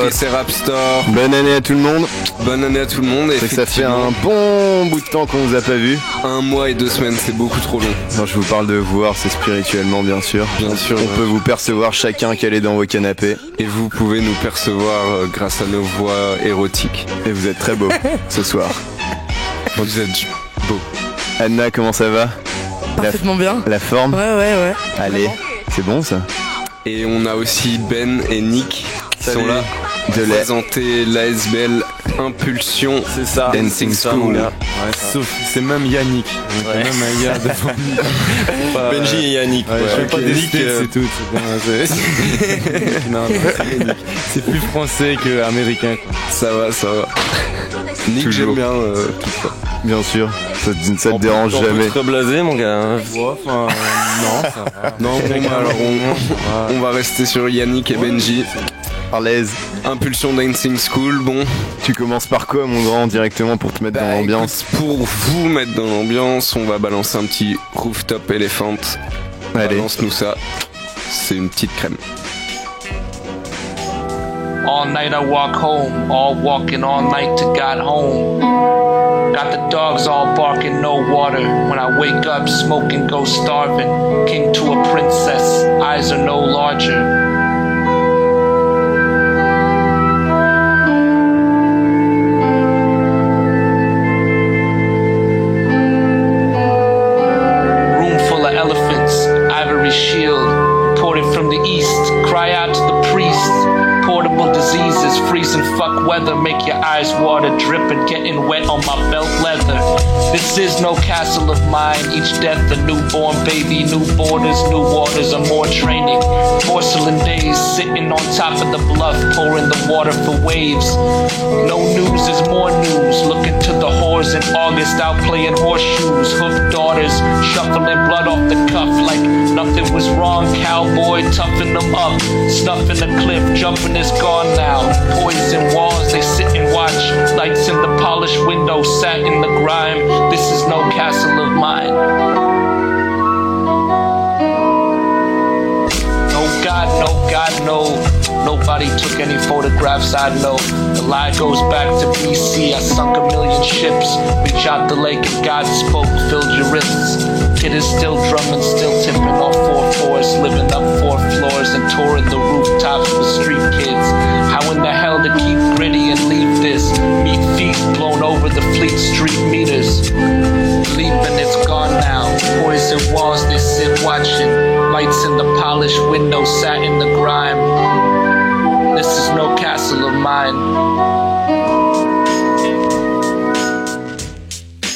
Triceraptor. Bonne année à tout le monde. Bonne année à tout le monde. Et ça fait un bon bout de temps qu'on vous a pas vu. 1 mois et 2 semaines, c'est beaucoup trop long. Quand je vous parle de voir, c'est spirituellement bien sûr. Bien sûr. On peut vous percevoir chacun calé dans vos canapés. Et vous pouvez nous percevoir grâce à nos voix érotiques. Et vous êtes très beaux ce soir. Vous êtes beaux. Anna, comment ça va? Parfaitement bien. La forme? Ouais. Allez, c'est bon ça. Et on a aussi Ben et Nick qui sont là de présenter l'ASBL Impulsion. C'est ça. Dancing School. Ouais, sauf c'est même Yannick. Ouais. Même un gars de Benji et Yannick. Ouais, je okay. pas Nick, c'est tout. Non, c'est plus français que américain. Ça va. Nick, j'aime bien tout ça. Bien sûr, ça te dérange jamais. Trop blasé, mon gars. Non, ça va. Non, bon, alors on va rester sur Yannick et Benji. À l'aise. Impulsion Dancing School, bon. Tu commences par quoi, mon grand, directement pour te mettre dans l'ambiance? Pour vous mettre dans l'ambiance, on va balancer un petit Rooftop Elephant. Allez. Balance-nous ça. C'est une petite crème. All night I walk home, all walking all night to God home. Got the dogs all barking, no water. When I wake up, smoking, go starving. King to a princess, eyes are no larger. Room full of elephants, ivory shield. Imported from the east, cry out to the priest. Portable diseases, freezing fuck weather, make your eyes water, dripping, getting wet on my belt leather. This is no castle of mine, each death a newborn baby, new borders, new waters, and more training. Porcelain days, sitting on top of the bluff, pouring the water for waves. No news is more news, looking to the whores in August, out playing horseshoes, hoofed daughters, shuffling blood off the cuff like nothing was wrong, cowboy, toughing them up, snuffing the cliff, jumping is gone now. Poison walls, they sit and watch. Lights in the polished window, sat in the grime. This is no castle of mine. No God, no. Nobody took any photographs, I know. The lie goes back to BC. I sunk 1 million ships. Reach out the lake and God spoke, filled your wrists. Kid is still drumming, still tipping off 4/4s, living up 4 floors and touring the rooftops with street kids. How in the hell to keep gritty and leave this? Meat feet blown over the Fleet Street meters. Leaping, it's gone now. Poison walls, they sit watching. Lights in the polished window, sat in the grime. This is no castle of mine.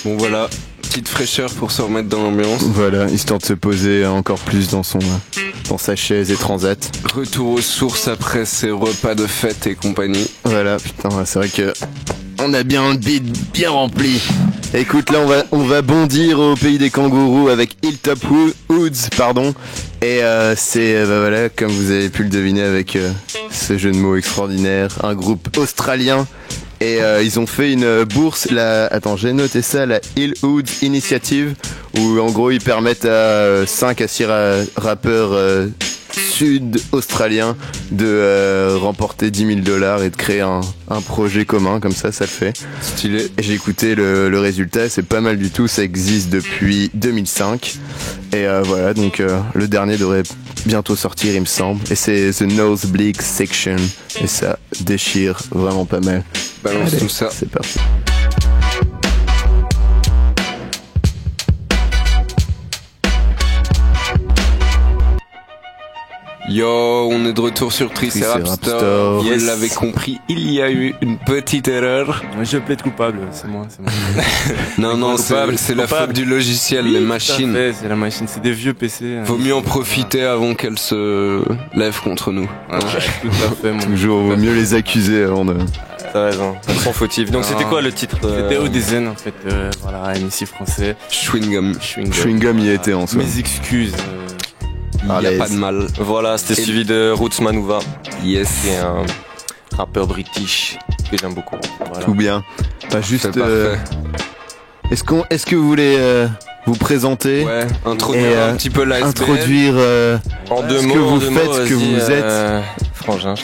Bon voilà, petite fraîcheur pour se remettre dans l'ambiance. Voilà, histoire de se poser encore plus dans sa chaise et transat. Retour aux sources après ces repas de fête et compagnie. Voilà, putain, c'est vrai que on a bien le bide bien rempli. Écoute, là on va bondir au pays des kangourous avec Hilltop Hoods, pardon. Et c'est voilà, comme vous avez pu le deviner avec ce jeu de mots extraordinaire, un groupe australien. Et ils ont fait une bourse, j'ai noté ça, la Hill Hoods Initiative, où en gros ils permettent à 5 à 6 rappeurs sud-australiens de remporter $10,000 et de créer un projet commun, comme ça le fait. Stylé. Et j'ai écouté le résultat, c'est pas mal du tout, ça existe depuis 2005. Et voilà, donc le dernier devrait bientôt sortir, il me semble. Et c'est The Nosebleed Section. Et ça déchire vraiment pas mal. Balance tout ça. C'est parti. Yo, on est de retour sur Triceraptor. Vous l'avez compris, il y a eu une petite erreur. Je plaide coupable, c'est moi. Non, c'est la faute du logiciel, les machines. C'est la machine, c'est des vieux PC. Vaut mieux en profiter avant qu'elles se lèvent contre nous. Ouais, tout à fait, toujours, vaut mieux les accuser avant de... T'as raison, elles sont fautives. Donc c'était quoi le titre C'était Odezen en fait, voilà, MC français. Chewing Gum y était en soi. Mes excuses. Il n'y a pas de mal. Voilà, c'était suivi de Roots Manuva. Yes. Qui est un rappeur british que j'aime beaucoup. Voilà. Tout bien. Pas juste. Est-ce que vous voulez vous présenter? Ouais. Introduire un petit peu l'iceberg. Introduire en deux ce mots, que vous faites, ce que vous êtes. frangin.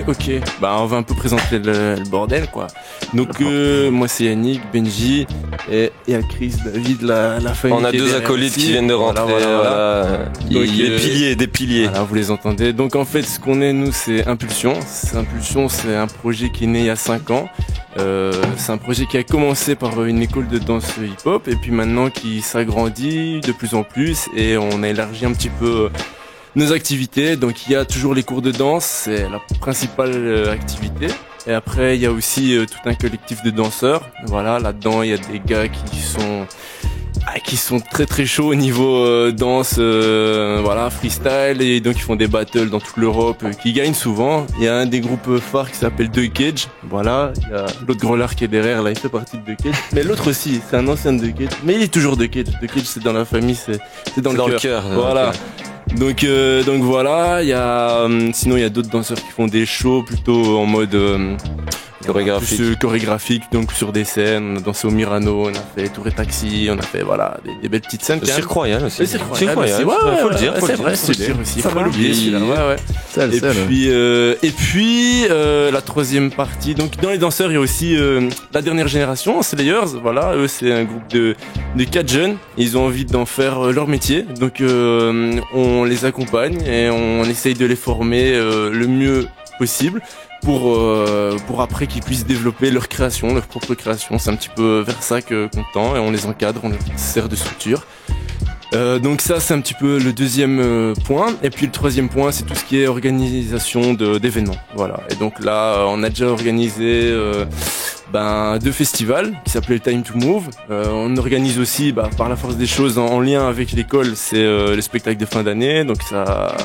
Ok. Bah, on va un peu présenter le bordel, quoi. Donc, moi, c'est Yannick, Benji, et il y a Chris, David, la famille. On a deux acolytes qui viennent de rentrer. Voilà. Donc, des piliers. Voilà, vous les entendez. Donc, en fait, ce qu'on est, nous, c'est Impulsion. Impulsion, c'est un projet qui est né il y a 5 ans. C'est un projet qui a commencé par une école de danse hip-hop et puis maintenant qui s'agrandit de plus en plus et on a élargi un petit peu nos activités. Donc il y a toujours les cours de danse, c'est la principale activité. Et après il y a aussi tout un collectif de danseurs. Voilà, là-dedans il y a des gars qui sont très très chauds au niveau danse, voilà, freestyle, et donc ils font des battles dans toute l'Europe, qui gagnent souvent. Il y a un des groupes phares qui s'appelle The Cage, voilà, il y a l'autre grelard qui est derrière, là il fait partie de The Cage, mais l'autre aussi, c'est un ancien de The Cage, mais il est toujours The Cage. The Cage c'est dans la famille, c'est dans le cœur, voilà. Donc voilà, sinon il y a d'autres danseurs qui font des shows plutôt en mode chorégraphique, donc sur des scènes. On a dansé au Mirano, on a fait Tour et Taxi, on a fait voilà des belles petites scènes. Le Cirque Royal aussi. Faut le dire, c'est vrai, c'est sûr aussi. Faut pas l'oublier celui-là. Ouais. Et puis la troisième partie. Donc dans les danseurs, il y a aussi la dernière génération, Slayers. Voilà, eux c'est un groupe de 4 jeunes. Ils ont envie d'en faire leur métier. Donc on les accompagne et on essaye de les former le mieux possible pour après qu'ils puissent développer leur création, leur propre création. C'est un petit peu vers ça qu'on tend et on les encadre, on leur sert de structure. Donc ça c'est un petit peu le deuxième point. Et puis le troisième point c'est tout ce qui est organisation d'événements. Voilà. Et donc là on a déjà organisé 2 festivals qui s'appelaient Time to Move. On organise aussi par la force des choses en lien avec l'école, c'est le spectacle de fin d'année. Donc ça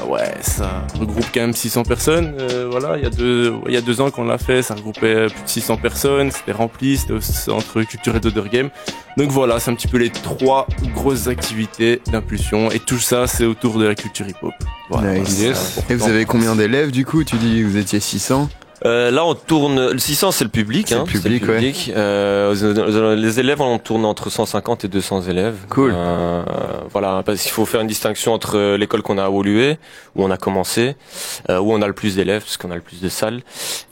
regroupe quand même 600 personnes. Voilà, il y a 2 ans qu'on l'a fait, ça regroupait plus de 600 personnes, c'était rempli, c'était au centre culturel d'Oderghem. Donc voilà, c'est un petit peu les 3 grosses activités d'Impulsion et tout ça c'est autour de la culture hip-hop. Voilà, nice. Yes. Et vous avez combien d'élèves du coup? Tu dis que vous étiez 600? Là, on tourne. Le 600, c'est le public. C'est le public. Ouais. Les élèves, on tourne entre 150 et 200 élèves. Cool. Voilà, parce qu'il faut faire une distinction entre l'école qu'on a à Woluwe, où on a commencé, où on a le plus d'élèves, parce qu'on a le plus de salles.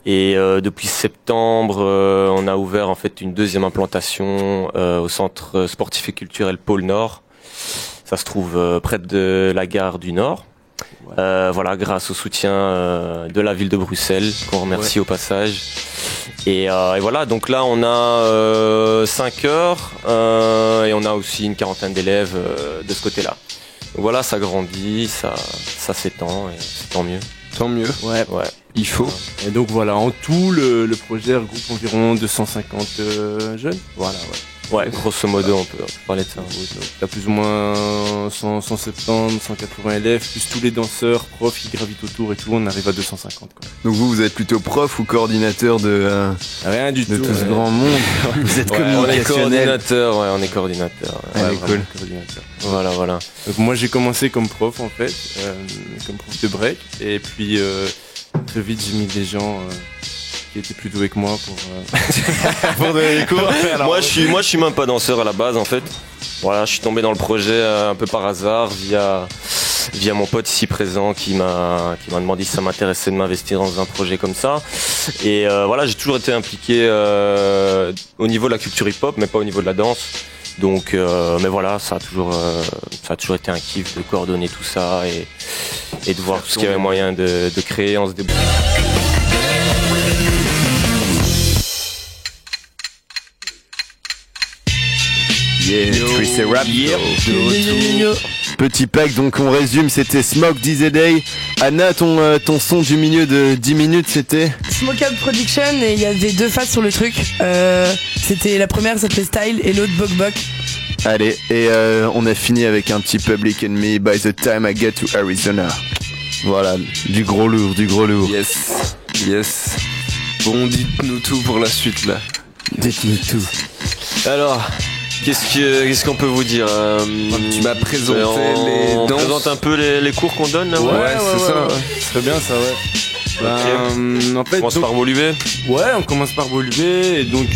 Et depuis septembre, on a ouvert en fait une deuxième implantation au centre sportif et culturel Pôle Nord. Ça se trouve près de la gare du Nord. Voilà, grâce au soutien de la ville de Bruxelles, qu'on remercie au passage. Et voilà, donc là on a 5 heures et on a aussi une 40aine d'élèves de ce côté-là. Donc voilà, ça grandit, ça s'étend et c'est tant mieux. Tant mieux. Ouais. Il faut. Et donc voilà, en tout, le projet regroupe environ 250 jeunes. Voilà, ouais, grosso modo, on peut parler de ça. T'as plus ou moins 170, 180 élèves, plus tous les danseurs, profs qui gravitent autour et tout, on arrive à 250. Quoi. Donc vous êtes plutôt prof ou coordinateur rien du de tout, tout ce grand monde? Vous êtes on est coordinateur, on est coordinateur. Cool. Voilà. Donc moi j'ai commencé comme prof en fait, comme prof de break, et puis très vite j'ai mis des gens qui étaient plus doués que moi pour donner les cours. Moi je suis même pas danseur à la base en fait. Voilà, je suis tombé dans le projet un peu par hasard via mon pote ici présent qui m'a demandé si ça m'intéressait de m'investir dans un projet comme ça. Et voilà, j'ai toujours été impliqué au niveau de la culture hip-hop, mais pas au niveau de la danse. Donc, mais voilà, ça a toujours été un kiff de coordonner tout ça et de voir tout ce qu'il y avait moyen de créer en se débrouillant. Petit pack, donc on résume, c'était Smoke Day. Anna, ton son du milieu de 10 minutes, c'était Smoke Up Production, et il y avait 2 phases sur le truc. C'était la première, ça s'appelait Style, et l'autre Bok Bok. Allez, et on a fini avec un petit Public Enemy, By the Time I Get to Arizona. Voilà, du gros lourd. Yes. Bon, dites-nous tout pour la suite là. Dites-nous tout. Alors, qu'est-ce qu'on peut vous dire Tu m'as présenté on les danses. présente un peu les cours qu'on donne là. Ouais, c'est ça. C'est bien ça, ouais. En fait, on commence par Woluwe. Ouais, on commence par Woluwe, et donc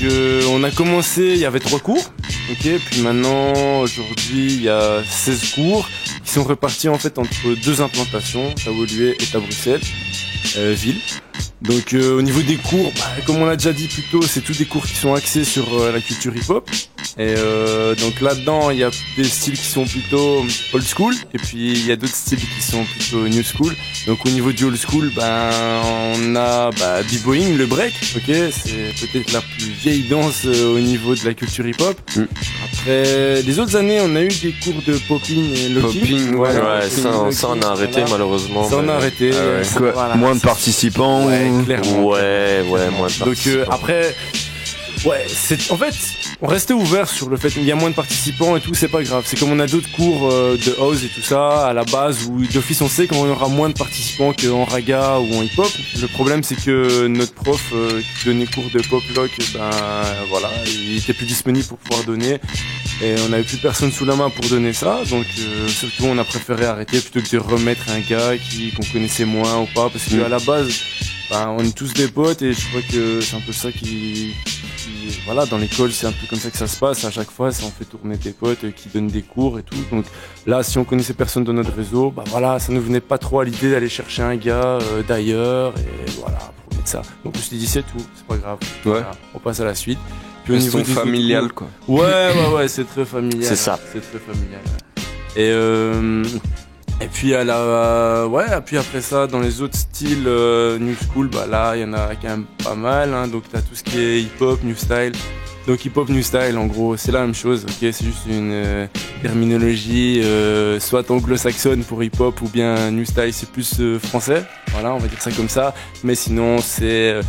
on a commencé, il y avait 3 cours, ok, puis maintenant, aujourd'hui, il y a 16 cours qui sont répartis en fait entre 2 implantations, à Woluwe et à Bruxelles. ville. Donc au niveau des cours, comme on l'a déjà dit plus tôt, c'est tous des cours qui sont axés sur la culture hip-hop. Et donc là-dedans, il y a des styles qui sont plutôt old school, et puis il y a d'autres styles qui sont plutôt new school. Donc au niveau du old school, on a b-boying, le break, ok, c'est peut-être la plus vieille danse au niveau de la culture hip-hop. Après les autres années, on a eu des cours de popping et locking. Ça on a arrêté malheureusement. Ça on a arrêté. Voilà, moins de participants. Clairement. Ouais, moins de participants. Donc après, en fait, on restait ouvert sur le fait qu'il y a moins de participants et tout, c'est pas grave. C'est comme on a d'autres cours de house et tout ça, à la base, où d'office on sait qu'on aura moins de participants qu'en raga ou en hip-hop. Le problème, c'est que notre prof qui donnait cours de pop-lock, il était plus disponible pour pouvoir donner. Et on n'avait plus personne sous la main pour donner ça, donc surtout on a préféré arrêter plutôt que de remettre un gars qu'on connaissait moins ou pas, parce que à la base, on est tous des potes et je crois que c'est un peu ça qui dans l'école c'est un peu comme ça que ça se passe. À chaque fois, ça on fait tourner des potes qui donnent des cours et tout. Donc là, si on connaissait personne dans notre réseau, ça nous venait pas trop à l'idée d'aller chercher un gars d'ailleurs et voilà pour mettre ça. Donc je t'ai dit c'est tout, c'est pas grave. Voilà, on passe à la suite. Au niveau familial, quoi. Ouais, c'est très familial. C'est ça. C'est très familial. Et puis puis après ça, dans les autres styles new school, là, il y en a quand même pas mal. Hein. Donc t'as tout ce qui est hip-hop, new style. Donc hip-hop, new style, en gros, c'est la même chose. Ok, c'est juste une terminologie soit anglo-saxonne pour hip-hop ou bien new style, c'est plus français. Voilà, on va dire ça comme ça. Mais sinon, c'est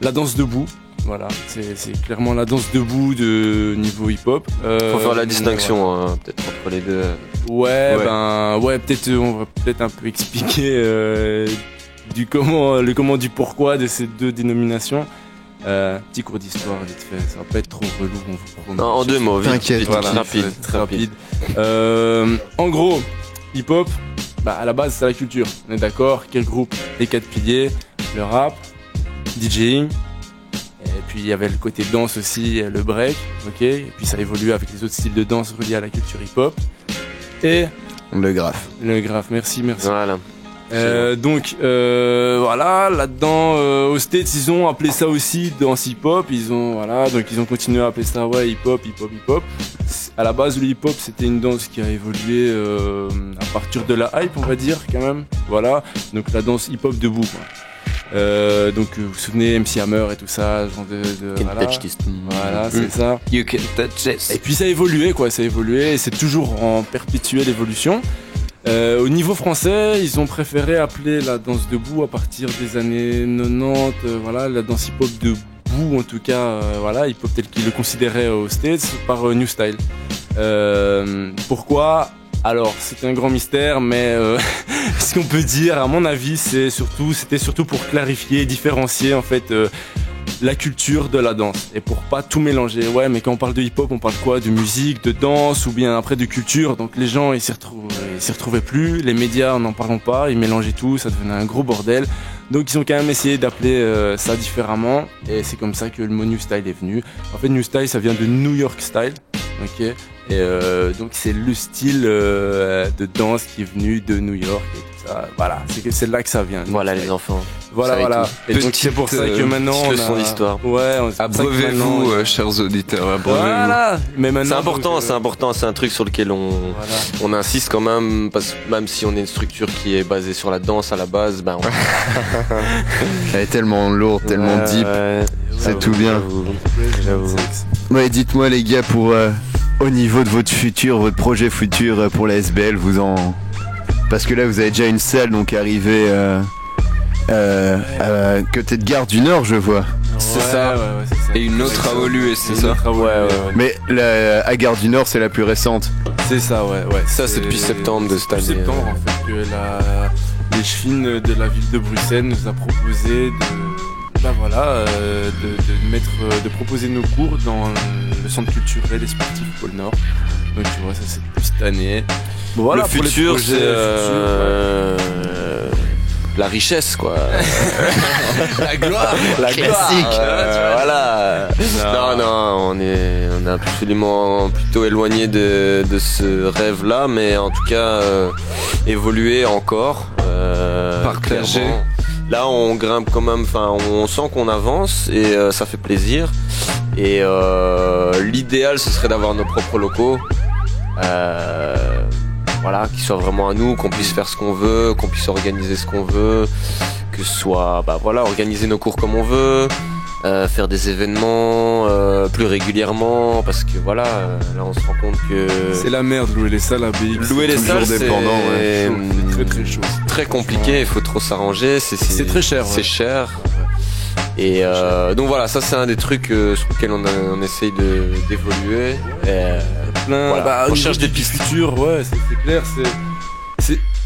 la danse debout. Voilà, c'est clairement la danse debout de niveau hip-hop. Faut faire la distinction peut-être entre les deux. Peut-être on va peut-être un peu expliquer du comment du pourquoi de ces deux dénominations. Petit cours d'histoire vite fait, ça va pas être trop relou, on vous promet. Non, en 2 mots, vite, rapide. Très rapide. En gros, hip-hop, à la base c'est la culture. On est d'accord? Quel groupe? Les 4 piliers, le rap, DJing. Et puis il y avait le côté danse aussi, le break, ok. Et puis ça évolue avec les autres styles de danse reliés à la culture hip-hop. Et le graphe. Merci. Voilà. Là-dedans, aux States, ils ont appelé ça aussi danse hip-hop. Ils ont continué à appeler ça hip-hop. À la base, le hip-hop, c'était une danse qui a évolué à partir de la hype, on va dire quand même. Voilà, donc la danse hip-hop debout, quoi. Vous vous souvenez MC Hammer et tout ça, genre c'est ça. You can touch this. Et puis ça a évolué, et c'est toujours en perpétuelle évolution. Au niveau français, ils ont préféré appeler la danse debout à partir des années 90, la danse hip-hop debout en tout cas, hip-hop tel qu'ils le considéraient aux States par New Style. Pourquoi ? Alors, c'est un grand mystère, mais ce qu'on peut dire, à mon avis, c'était surtout pour clarifier, différencier en fait la culture de la danse et pour pas tout mélanger. Ouais, mais quand on parle de hip-hop, on parle quoi? De musique, de danse ou bien après de culture. Donc les gens, ils s'y retrouvaient plus. Les médias, n'en parlons pas. Ils mélangeaient tout, ça devenait un gros bordel. Donc ils ont quand même essayé d'appeler ça différemment et c'est comme ça que le mot New Style est venu. En fait, New Style, ça vient de New York Style. Ok, et donc c'est le style de danse qui est venu de New York et tout ça. Voilà, c'est là que ça vient. Voilà les enfants. Voilà. Et donc c'est pour ça que maintenant on a son histoire. Ouais, abreuvez-vous, chers auditeurs. Abreuvez-vous. Voilà. Mais maintenant c'est important. C'est un truc sur lequel on insiste quand même, parce que même si on est une structure qui est basée sur la danse à la base, elle est tellement lourde, tellement deep. C'est tout bien. J'avoue. Ouais, dites-moi les gars, pour au niveau de votre projet futur pour la SBL, parce que là vous avez déjà une salle donc arrivée côté de Gare du Nord, je vois. C'est ça. Et une autre à Olué, c'est ça. Ouais. Mais à Gare du Nord, c'est la plus récente. C'est ça, ouais. Ça c'est depuis septembre de cette année. Septembre en fait que les chefines de la ville de Bruxelles nous a proposé de proposer nos cours dans le centre culturel et sportif Pôle Nord. Donc tu vois, ça c'est depuis cette année. Bon, voilà, le futur, c'est la richesse, quoi. La gloire. La classique. Voilà. Non, on est absolument plutôt éloigné de ce rêve-là, mais en tout cas évoluer encore. Partager. là on grimpe quand même, enfin on sent qu'on avance et ça fait plaisir. Et l'idéal ce serait d'avoir nos propres locaux. Voilà, qui soit vraiment à nous, qu'on puisse faire ce qu'on veut, qu'on puisse organiser ce qu'on veut, que ce soit, organiser nos cours comme on veut, faire des événements plus régulièrement, parce que là on se rend compte que c'est la merde louer les salles à BX. Louer les salles, c'est très très chaud. Très compliqué, il faut trop s'arranger. C'est très cher. C'est cher. Et donc voilà, ça c'est un des trucs sur lesquels on essaye d'évoluer. On cherche des pistes futures, ouais, c'est clair,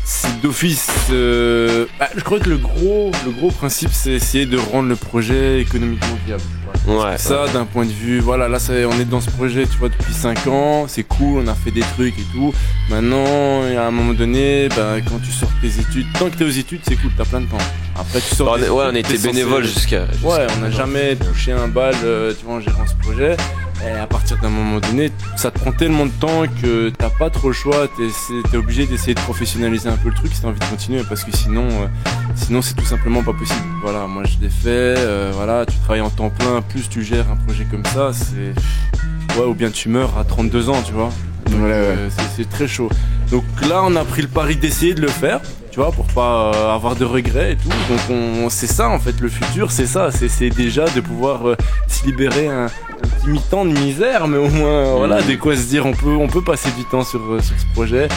c'est d'office. Je crois que le gros principe c'est essayer de rendre le projet économiquement viable. Ouais. Ça, d'un point de vue, là on est dans ce projet, tu vois, depuis 5 ans, c'est cool, on a fait des trucs et tout. Maintenant, à un moment donné, quand tu sors tes études, tant que t'es aux études, c'est cool, t'as plein de temps. Après, tu sors. On était bénévole jusqu'à. Ouais, on n'a jamais touché un bal, tu vois, en gérant ce projet. Et à partir d'un moment donné, ça te prend tellement de temps que t'as pas trop le choix. T'es obligé d'essayer de professionnaliser un peu le truc si t'as envie de continuer, parce que sinon c'est tout simplement pas possible. Voilà, moi je l'ai fait. Tu travailles en temps plein, plus tu gères un projet comme ça, ou bien tu meurs à 32 ans, tu vois. Donc, c'est très chaud. Donc là, on a pris le pari d'essayer de le faire, tu vois, pour pas avoir de regrets et tout. Donc c'est ça en fait, le futur, c'est ça, c'est déjà de pouvoir se libérer un petit mi-temps de misère, mais au moins de quoi se dire, on peut passer du temps sur ce projet.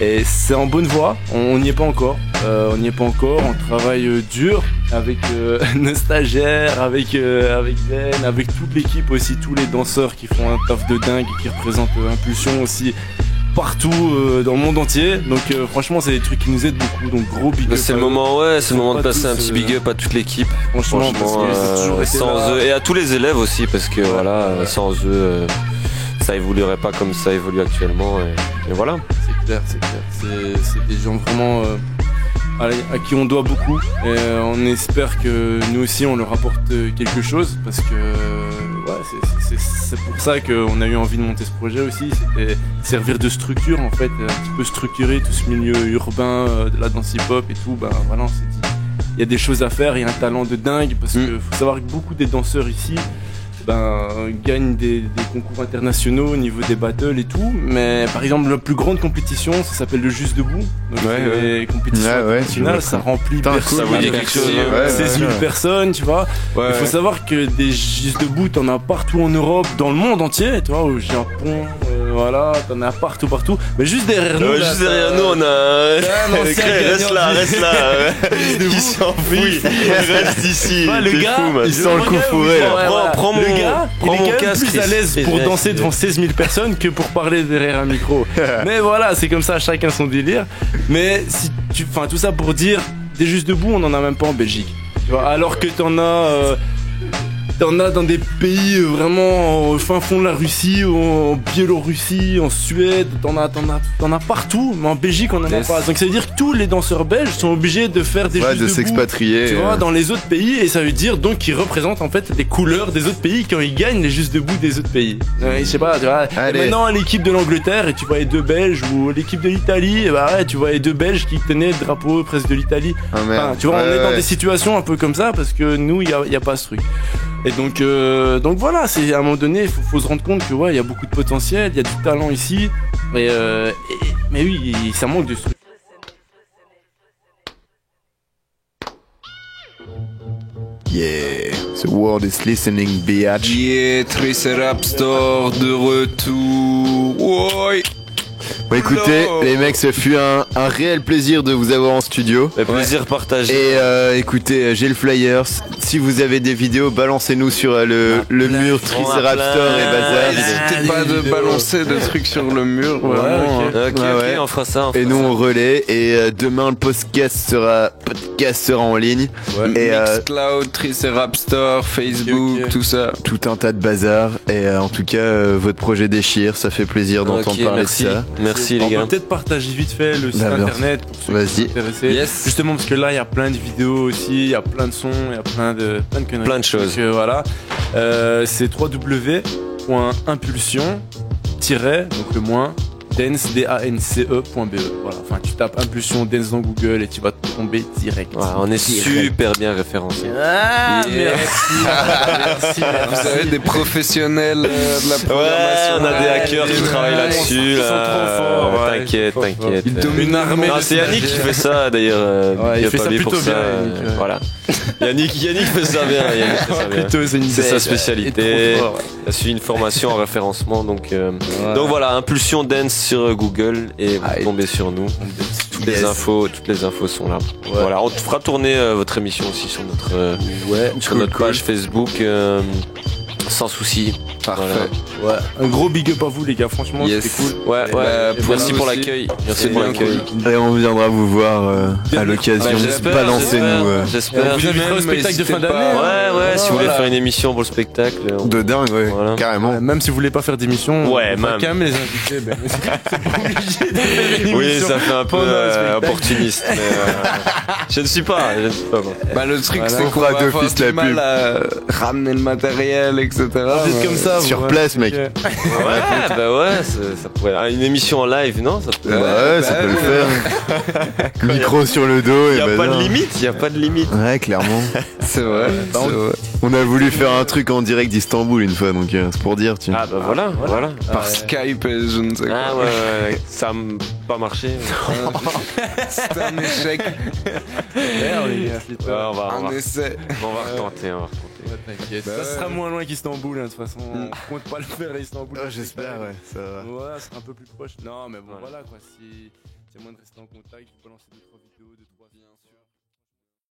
Et c'est en bonne voie, on n'y est pas encore. On travaille dur avec nos stagiaires, avec Ben, avec toute l'équipe aussi, tous les danseurs qui font un taf de dingue et qui représentent Impulsion aussi partout dans le monde entier. Donc franchement c'est des trucs qui nous aident beaucoup, donc gros big up. C'est le moment de passer un petit big up à toute l'équipe. Franchement parce que c'est toujours été sans eux, et à tous les élèves aussi, parce que sans eux ça évoluerait pas comme ça évolue actuellement, et voilà. C'est clair. C'est des gens vraiment à qui on doit beaucoup, et on espère que nous aussi on leur apporte quelque chose, parce que c'est pour ça qu'on a eu envie de monter ce projet aussi. C'était servir de structure en fait, un petit peu structurer tout ce milieu urbain de la danse hip-hop et tout. On s'est dit, il y a des choses à faire, il y a un talent de dingue, parce que faut savoir que beaucoup des danseurs ici gagnent des concours internationaux au niveau des battles et tout, mais par exemple la plus grande compétition, ça s'appelle le Juste Debout. Donc les compétitions internationales, ça remplit 16 000 personnes, tu vois. Il faut savoir que des Juste Debout, t'en as partout en Europe, dans le monde entier, tu vois, au Japon, t'en as partout. Mais juste derrière nous, on a reste là. Il s'en fout, il reste ici. Le gars, il sent le coup fourré. Prends mon il est quand même plus à l'aise pour danser devant 16 000 personnes que pour parler derrière un micro. Mais voilà, c'est comme ça, chacun son délire. Mais tout ça pour dire, des Juste Debout, on en a même pas en Belgique. Tu vois, alors que t'en as dans des pays vraiment au fin fond de la Russie, en Biélorussie, en Suède, t'en as partout, mais en Belgique on en a pas. Donc ça veut dire que tous les danseurs belges sont obligés de faire des Juste Debout, s'expatrier, tu vois, dans les autres pays, et ça veut dire donc qu'ils représentent en fait les couleurs des autres pays quand ils gagnent les Juste Debout des autres pays. Je sais pas, tu vois. Et maintenant l'équipe de l'Angleterre, et tu vois les 2 Belges, ou l'équipe de l'Italie, tu vois les 2 Belges qui tenaient le drapeau presque de l'Italie. Tu vois, on est dans des situations un peu comme ça, parce que nous il y a pas ce truc. Et donc voilà, c'est à un moment donné, faut se rendre compte que il y a beaucoup de potentiel, il y a du talent ici, mais oui, ça manque de structure. Yeah, the world is listening, bitch. Yeah, Triceraptor de retour. Ouais. Bon, écoutez, les mecs, ce fut un réel plaisir de vous avoir en studio. Le plaisir partagé. Et écoutez, j'ai le flyers. Si vous avez des vidéos, balancez-nous sur le mur Triceraptor et Bazar. N'hésitez pas de balancer des trucs sur le mur. Ok, on fera ça. Et nous on relaie. Et demain le podcast sera en ligne. Et Mixcloud, Triceraptor, Facebook, tout ça. Tout un tas de bazar. Et en tout cas, votre projet déchire. Ça fait plaisir d'entendre parler de ça. Merci les gars. On peut peut-être partager vite fait le site internet pour ceux qui sont intéressés. Yes. Justement parce que là il y a plein de vidéos aussi, il y a plein de sons, il y a plein de conneries. Plein de choses. Donc, c'est www.impulsion- donc le moins dance, dance.be. Voilà. Enfin, tu tapes impulsion dance dans Google et tu vas tomber direct. Voilà, on est super bien référencé. Ah, merci. Vous avez des professionnels de la programmation. Ouais, on a des hackers qui travaillent là-dessus. Ils sont trop forts. T'inquiète. Ils dominent une armée. Non, c'est Yannick qui fait ça d'ailleurs. Il fait ça plutôt bien. Voilà. Yannick fait ça bien. C'est sa spécialité. Il a suivi une formation en référencement, donc voilà, impulsion dance sur Google et vous tombez sur nous. Toutes les infos sont là. Voilà, on fera tourner votre émission aussi sur notre page Facebook. Sans souci. Parfait. Voilà. Ouais. Un gros big up à vous les gars, franchement c'était cool. Ouais. Merci pour l'accueil. Merci pour l'accueil. Et on viendra vous voir à l'occasion. Balancez-nous. J'espère. Vous inviterez au spectacle de fin d'année. Ouais. Si vous voulez faire une émission pour le spectacle. De dingue, voilà. Carrément. Ouais, même si vous voulez pas faire d'émission. Ouais, même. Quand même les invités. C'est pas obligé de faire une émission. Oui, ça fait un peu opportuniste. Mais je ne suis pas. Bah le truc c'est qu'on va avoir du mal à ramener le matériel, etc. Comme ça, sur place, mec. Ouais, ça pourrait. Une émission en live, non? Ça peut... ça peut le faire. Micro sur le dos. Il y a pas de limite. Ouais, clairement. C'est vrai. On a voulu faire un truc en direct d'Istanbul une fois, donc c'est pour dire. Ah bah voilà. Par Skype, je ne sais quoi. Ah ouais. Ça n'a pas marché. C'est un échec. On va essai. On va retenter. Ça sera moins loin qu'Istanbul, de toute façon. On compte pas le faire à Istanbul. J'espère, ça va. Ouais, ça sera un peu plus proche. Non, mais bon, voilà quoi. Si c'est moins de rester en contact, vous balancez 2-3 vidéos, 2-3 bien sûr.